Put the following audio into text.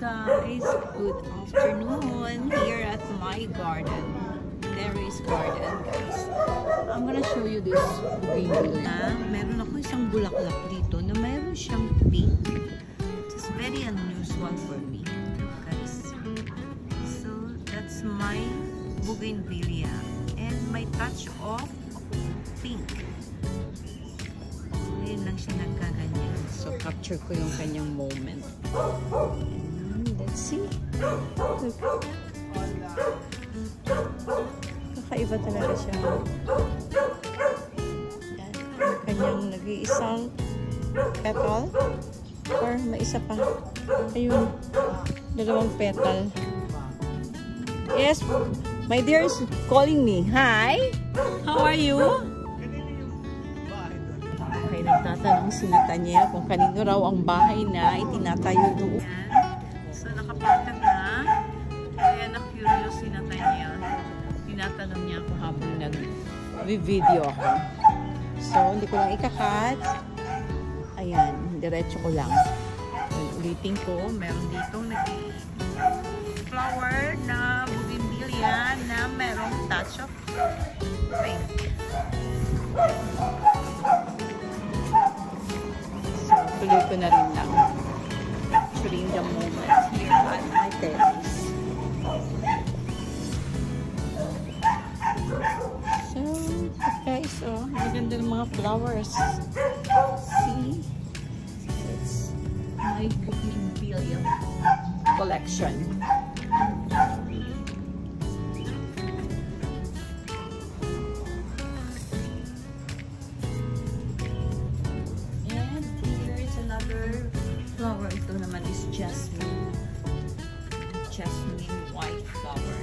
guys, good afternoon here at my garden. There is garden, guys. I'm gonna show you this green na meron ako isang bulaklak dito na meron siyang pink. It's very unusual for me, guys. So that's my bougainvillea and my touch of pink. Ngayon lang siya nagkaganyan. So capture ko yung kanyang moment. And let's see. Look. Kakaiba talaga siya. Yan. Ang kanyang nag-iisang petal. Or may isa pa. Ayun. Dalawang petal. Yes. My dear is calling me. Hi. How are you? Okay, nagtatanong si Nathaniel kung kanino raw ang bahay na itinatayo doon. So, nakapatag na. Kaya na-curious si Nathaniel. Tinatanong niya ako habang nag-video ako. So, hindi ko lang ikakat. Ayan, diretso ko lang. Ulitin ko, meron ditong flower na bougainvillea na merong touch of pink. So, tuloy ko na rin lang. Capturing the moment here at my terrace. So, guys, oh, maganda ng mga flowers. See? It's my bougainvillea collection. And here is another flower. Ito naman is jasmine. Jasmine white flower.